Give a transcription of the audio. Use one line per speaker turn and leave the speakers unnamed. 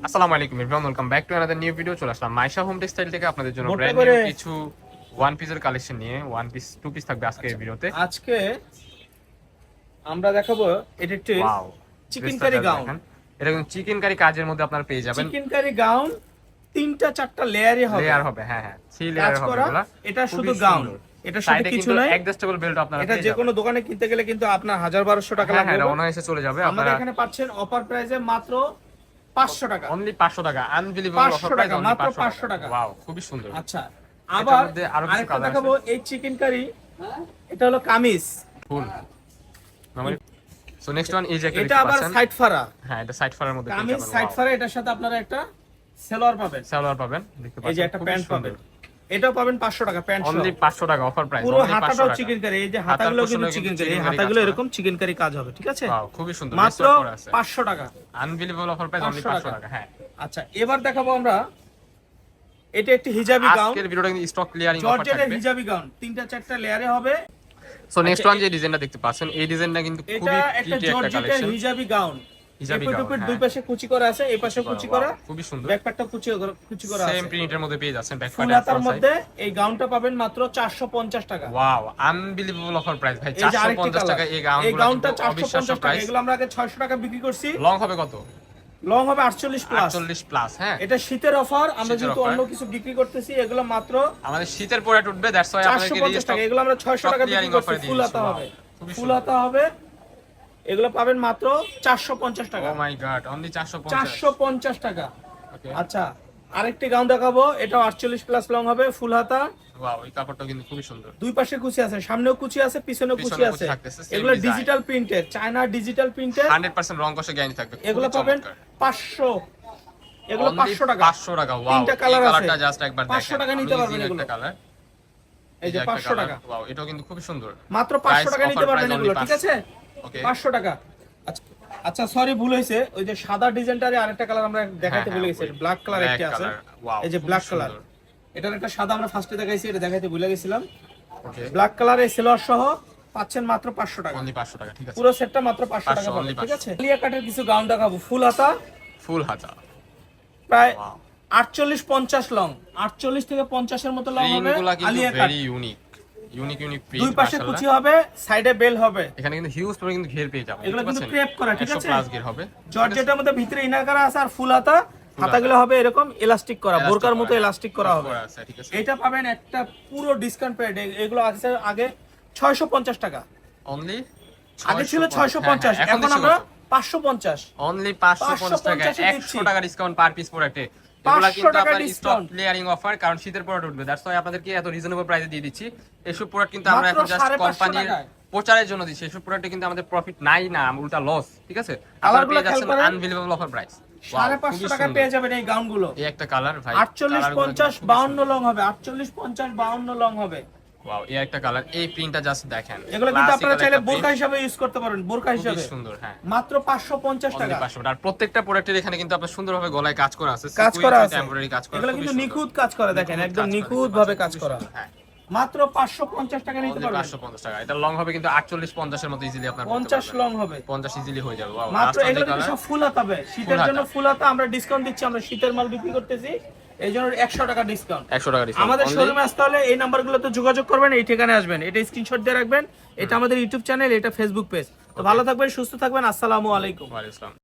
আসসালামু আলাইকুম everyone, welcome back to another new video. চলে আসলাম মাইশা হোম টেক্সটাইল থেকে আপনাদের জন্য ব্র্যান্ড নিউ কিছু ওয়ান পিসের কালেকশন নিয়ে। ওয়ান পিস টু পিস থাকবে আজকে এই ভিডিওতে।
আজকে আমরা দেখাবো এটা একটি
ওয়াও,
চিকেন কারি গাউন।
এটা কিন্তু চিকেন কারি কাজের মধ্যে আপনারা পেয়ে যাবেন।
চিকেন কারি গাউন তিনটা চারটা লেয়ারই হবে,
লেয়ার হবে, হ্যাঁ হ্যাঁ, 3 লেয়ার হবে এগুলা।
এটা শুধু গাউন, এটা শুধু কিছু নয়,
অ্যাডজাস্টেবল বেল্ট আপনারা
এটা যে কোনো দোকানে কিনতে গেলে কিন্তু আপনার 1000-1200 টাকা লাগবে।
হ্যাঁ, এটা অনায়াসে চলে যাবে।
আপনারা এখানে পাচ্ছেন অফার প্রাইসে মাত্র 500 টাকা,
অনলি 500 টাকা। আনবিলিভেবল অফার প্রাইস,
মাত্র 500 টাকা।
ওয়াও, খুবই সুন্দর।
আচ্ছা, আবার আরেকটা দেখাবো এই চিকেন কারি, এটা হলো কামিজ
ফুল। সো নেক্সট ওয়ান এই জ্যাকেট,
এটা আবার সাইড ফাড়া।
হ্যাঁ, এটা সাইড ফাড়ার মধ্যে
কামিজ সাইড ফাড়া, এটার সাথে আপনারা একটা সালোয়ার পাবেন, দেখতে পাচ্ছেন। এই যে একটা প্যান্ট পাবেন, এটাও পাবেন 500 টাকা। প্যান্ট
অনলি 500 টাকা অফার প্রাইস।
পুরো হাতাটাও চিকেন কারি, এই যে হাতাগুলো কিন্তু চিকেন কারি, এই হাতাগুলো এরকম চিকেন কারি কাজ হবে, ঠিক আছে?
ওয়াও, খুবই সুন্দর।
মাত্র 500 টাকা।
আনবিলিভেবল অফার প্রাইস, অনলি 500 টাকা। হ্যাঁ,
আচ্ছা, এবার দেখাবো আমরা এটা একটি হিজাবি গাউন।
আজকের ভিডিওটা কিন্তু স্টক ক্লিয়ারিং অফার থাকবে।
জর্জেটের হিজাবি গাউন, তিনটা চারটা লেয়ারে হবে।
সো নেক্সট ওয়ান যে ডিজাইনটা দেখতে পাচ্ছেন, এই ডিজাইনটা কিন্তু খুবই
একটা
প্রিটি একটা
জর্জেটের
collection.
Hijabi gown,
hijabi gown,
দুই পাশে কুচি করা আছে, এই পাশে কুচি করা,
খুবই সুন্দর।
ব্যাকপ্যাকটা কুচি করা আছে,
সেম প্রিন্টের মধ্যে পেয়ে যাচ্ছেন।
ফুল হাতার মধ্যে এই গাউনটা পাবেন মাত্র 450 টাকা।
ওয়াও, আনবিলিভেবল অফার প্রাইস ভাই। 450 টাকা এই
গাউনটা 450 টাকা। এগুলো আমরা আগে 600 টাকা বিক্রি করছি।
লং হবে কত?
লং হবে 48 প্লাস।
48 প্লাস। হ্যাঁ,
এটা শীতের অফার, আমরা যেহেতু অন্য কিছু বিক্রি করতেছি, এগুলো মাত্র
আমাদের শীতের পরে উঠবে, দ্যাটস ওয়াই আপনাদেরকে
450 টাকা। এগুলো আমরা 600 টাকা বিক্রি করছি। ফুল হাতা হবে, ফুল হাতা হবে, এগুলো পাবেন মাত্র 450 টাকা।
ও মাই গড, অনলি
450 টাকা।
ওকে,
আচ্ছা, আরেকটি গাউন দেখাবো, এটাও 48 প্লাস লং হবে, ফুল হাতা।
ওয়াও, এই কাপড়টা কিন্তু খুবই সুন্দর।
দুই পাশে কুচি আছে, সামনেও কুচি আছে, পিছনেও কুচি আছে। এগুলো ডিজিটাল প্রিন্টের, চায়না ডিজিটাল প্রিন্টের,
100% রং কষে গ্যারান্টি থাকবে।
এগুলো পাবেন 500, এগুলো 500 টাকা।
500 টাকা। ওয়াও,
তিনটা কালার আছে,
কালারটা জাস্ট একবার দেখেন।
500 টাকা নিতে পারবেন এগুলো।
কালার,
এই যে 500 টাকা।
ওয়াও, এটাও কিন্তু খুবই সুন্দর।
মাত্র 500 টাকা নিতে পারবেন এগুলো, ঠিক আছে?
ওকে,
500 টাকা। আচ্ছা, সরি, ভুল হয়েছে। ওই যে সাদা ডিজাইনটারে আরেকটা কালার আমরা দেখাইতে ভুলে গেছি, ব্ল্যাক কালার একটা আছে। এই যে ব্ল্যাক কালার, এটার একটা সাদা আমরা ফার্স্টে দেখাইছি, এটা দেখাইতে ভুলে গেছিলাম।
ওকে,
ব্ল্যাক কালার এই সেলোয়ার সহ পাচ্ছেন মাত্র 500 টাকা।
অনলি 500 টাকা, ঠিক আছে?
পুরো সেটটা মাত্র 500 টাকা পাবেন, ঠিক আছে? লিয়া কাটের কিছু গাউন দেখাবো, ফুল হাতা,
ফুল হাতা,
প্রায় 48-50 লং, 48 থেকে 50 এর মতো লং হবে।
আলিয়া কাট, ভেরি ইউনিক প্রিন্ট।
দুই পাশে কুচি হবে, সাইডে বেল হবে।
এখানে কিন্তু হিউজ পরিমাণে কিন্তু ঘের পেয়ে যাবেন।
এগুলো কিন্তু ক্রেপ করা, ঠিক আছে?
100 প্লাস ঘের হবে।
জর্জেটের মধ্যে ভিতরে ইনার করা আছে, আর ফুল হাতা, হাতাগুলো হবে এরকম ইলাস্টিক করা, বোরকার মতো ইলাস্টিক করা হবে। এটা পাবেন একটা পুরো ডিসকাউন্ট পেড। এগুলো আছে আগে 650 টাকা,
অনলি
আগে ছিল 650, এখন আমরা 550,
অনলি 550 টাকা। 100 টাকা ডিসকাউন্ট পার পিস প্রোডাক্টে। এগুলা কিন্তু আপনার স্টক ক্লিয়ারিং অফার, কারণ শীতের প্রোডাক্ট উঠবে, দ্যাটস ওয়াই আপনাদেরকে এত রিজনেবল প্রাইসে দিয়ে দিচ্ছি। এইসব প্রোডাক্ট কিন্তু আমরা এখন জাস্ট কোম্পানির প্রচারের জন্য দিচ্ছি। এইসব প্রোডাক্টে কিন্তু আমাদের প্রফিট নাই, না উল্টা লস, ঠিক আছে? আপনারা পেয়ে যাচ্ছেন আনবিলিভেবল অফার প্রাইস।
550 টাকা পেয়ে যাবেন এই গাউনগুলো।
এই একটা কালার ভাই,
48-50-52 লং হবে, 48-50-52 লং হবে।
ওয়াও, এই একটা কালার, এই প্রিন্টটা জাস্ট দেখেন।
এগুলো কিন্তু আপনারা চাইলে বোরকা হিসেবে ইউজ করতে পারেন, বোরকা হিসেবে।
খুব সুন্দর। হ্যাঁ,
মাত্র 550 টাকা।
500। আর প্রত্যেকটা প্রোডাক্টের এখানে কিন্তু আপনার সুন্দরভাবে গলায় কাজ করা আছে, টেম্পোরারি কাজ করা।
এগুলো কিন্তু নিখুঁত কাজ করে, দেখেন, একদম নিখুঁত ভাবে কাজ করা।
হ্যাঁ,
মাত্র 550 টাকা নিতে পারবেন।
550 টাকা। এটা লং হবে কিন্তু 48-50 এর মতো ইজিলি আপনার
50 লং হবে,
50 ইজিলি হয়ে যাবে। ওয়াও,
মাত্র। এগুলো কিন্তু সব ফুল হাতা হবে, শীতের জন্য ফুল হাতা আমরা ডিসকাউন্ট দিচ্ছি, আমরা শীতের মাল বিক্রি করতেছি, এই জন্য 100 টাকা ডিসকাউন্ট।
100 টাকা ডিসকাউন্ট।
আমাদের শোরুমে আসতে হলে এই নাম্বারগুলোতে যোগাযোগ করবেন, এই ঠিকানায় আসবেন, এটা স্ক্রিনশট দিয়ে রাখবেন। এটা আমাদের ইউটিউব চ্যানেল, এটা ফেসবুক পেজ। তো ভালো থাকবেন, সুস্থ থাকবেন। আসসালামু আলাইকুম।
ওয়া আলাইকুম আসসালাম।